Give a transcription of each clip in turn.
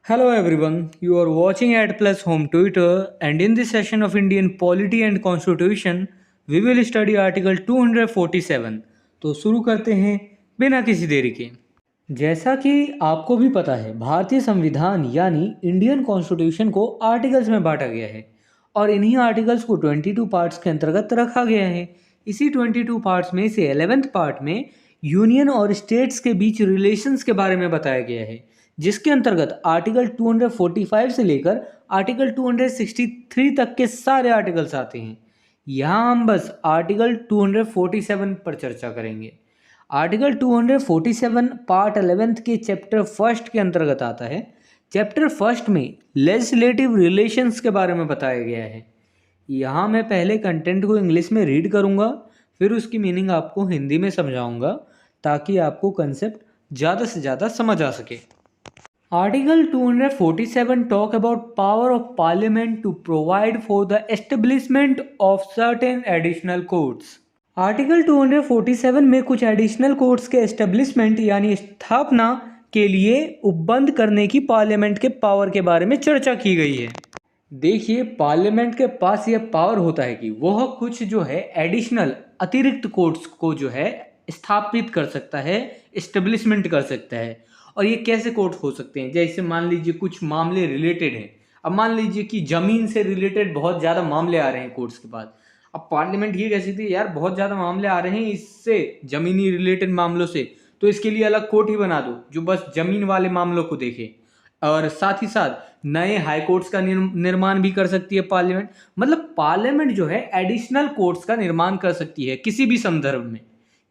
Hello everyone, you are watching at Plus Home Twitter, and in this session of Indian Polity and Constitution, we will study Article 247. तो शुरू करते हैं बिना किसी देरी के। जैसा कि आपको भी पता है, भारतीय संविधान यानी इंडियन कॉन्स्टिट्यूशन को आर्टिकल्स में बांटा गया है और इन्हीं आर्टिकल्स को 22 पार्ट्स के अंतर्गत रखा गया है। इसी 22 पार्ट्स में से 11th पार्ट में यूनियन और स्टेट्स के बीच रिलेशंस के बारे में बताया गया है, जिसके अंतर्गत आर्टिकल 245 से लेकर आर्टिकल 263 तक के सारे आर्टिकल्स आते हैं। यहाँ हम बस आर्टिकल 247 पर चर्चा करेंगे। आर्टिकल 247 पार्ट 11th के चैप्टर फर्स्ट के अंतर्गत आता है। चैप्टर फर्स्ट में लेजिस्लेटिव रिलेशंस के बारे में बताया गया है। यहाँ मैं पहले कंटेंट को इंग्लिश में रीड करूँगा, फिर उसकी मीनिंग आपको हिंदी में समझाऊंगा ताकि आपको कंसेप्ट ज़्यादा से ज़्यादा समझ आ सके। Article 247 talk about power of Parliament to provide for the establishment of certain additional courts. Article 247 में कुछ एडिशनल कोर्ट्स के एस्टेब्लिशमेंट यानी स्थापना के लिए उपबंध करने की पार्लियामेंट के पावर के बारे में चर्चा की गई है। देखिए, पार्लियामेंट के पास यह पावर होता है कि वह कुछ जो है एडिशनल अतिरिक्त कोर्ट्स को जो है स्थापित कर सकता है, एस्टेब्लिशमेंट कर सकता है। और ये कैसे कोर्ट हो सकते हैं? जैसे मान लीजिए कुछ मामले रिलेटेड हैं। अब मान लीजिए कि ज़मीन से रिलेटेड बहुत ज़्यादा मामले आ रहे हैं कोर्ट्स के पास। अब पार्लियामेंट ये कह सकती है, यार बहुत ज़्यादा मामले आ रहे हैं इससे, ज़मीनी रिलेटेड मामलों से, तो इसके लिए अलग कोर्ट ही बना दो जो बस ज़मीन वाले मामलों को देखे। और साथ ही साथ नए हाई कोर्ट्स का निर्माण भी कर सकती है पार्लियामेंट। मतलब पार्लियामेंट जो है एडिशनल कोर्ट्स का निर्माण कर सकती है किसी भी संदर्भ में।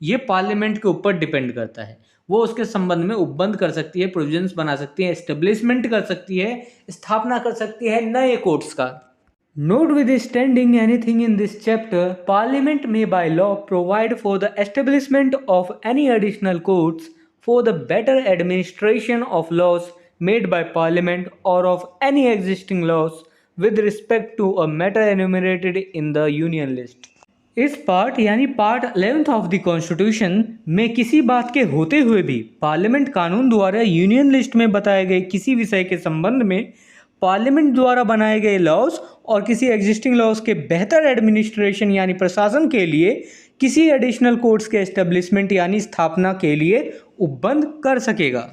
ये पार्लियामेंट के ऊपर डिपेंड करता है। वो उसके संबंध में उपबंध कर सकती है, प्रोविजंस बना सकती है, एस्टेब्लिशमेंट कर सकती है, स्थापना कर सकती है नए कोर्ट्स का। Notwithstanding anything in this chapter, Parliament may by law provide for the establishment of any additional courts for the better administration of laws made by Parliament or of any existing laws with respect to a matter enumerated in the Union list. इस part यानी part 11th of the constitution में किसी बात के होते हुए भी parliament कानून द्वारा यूनियन लिस्ट में बताए गए किसी विषय के संबंध में पार्लियामेंट द्वारा बनाए गए लॉज और किसी एग्जिस्टिंग लॉज के बेहतर एडमिनिस्ट्रेशन यानी प्रशासन के लिए किसी एडिशनल कोर्ट्स के एस्टेब्लिशमेंट यानी स्थापना के लिए उपबंध कर सकेगा।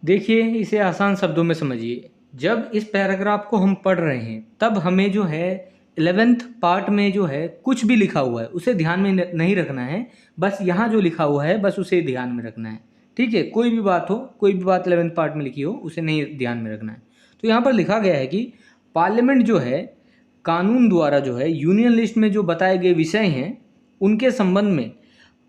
देखिए, इसे आसान शब्दों में समझिए। जब इस पैराग्राफ को हम पढ़ रहे हैं तब हमें जो है 11th पार्ट में जो है कुछ भी लिखा हुआ है उसे ध्यान में नहीं रखना है, बस यहाँ जो लिखा हुआ है बस उसे ध्यान में रखना है। ठीक है, कोई भी बात हो, कोई भी बात 11th पार्ट में लिखी हो उसे नहीं ध्यान में रखना है। तो यहाँ पर लिखा गया है कि पार्लियामेंट जो है कानून द्वारा जो है यूनियन लिस्ट में जो बताए गए विषय हैं उनके संबंध में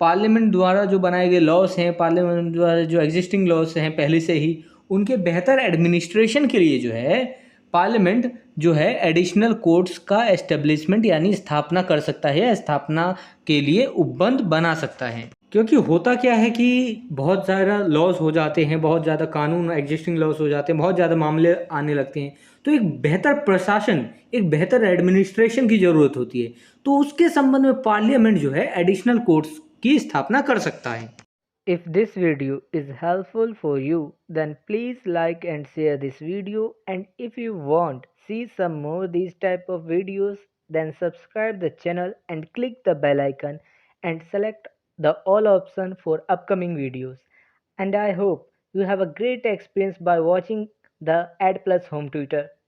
पार्लियामेंट द्वारा जो बनाए गए लॉस हैं, पार्लियामेंट द्वारा जो एग्जिस्टिंग लॉस हैं पहले से ही, उनके बेहतर एडमिनिस्ट्रेशन के लिए जो है पार्लियामेंट जो है एडिशनल कोर्ट्स का एस्टेब्लिशमेंट यानी स्थापना कर सकता है, स्थापना के लिए उपबंध बना सकता है। क्योंकि होता क्या है कि बहुत ज़्यादा लॉस हो जाते हैं, बहुत ज़्यादा कानून एग्जिस्टिंग लॉस हो जाते हैं, बहुत ज़्यादा मामले आने लगते हैं, तो एक बेहतर प्रशासन, एक बेहतर एडमिनिस्ट्रेशन की ज़रूरत होती है। तो उसके संबंध में पार्लियामेंट जो है एडिशनल कोर्ट्स की स्थापना कर सकता है। If this video is helpful for you, then please like and share this video, and if you want see some more these type of videos, then subscribe the channel and click the bell icon and select the all option for upcoming videos. And I hope you have a great experience by watching the Ad Plus Home Tutor.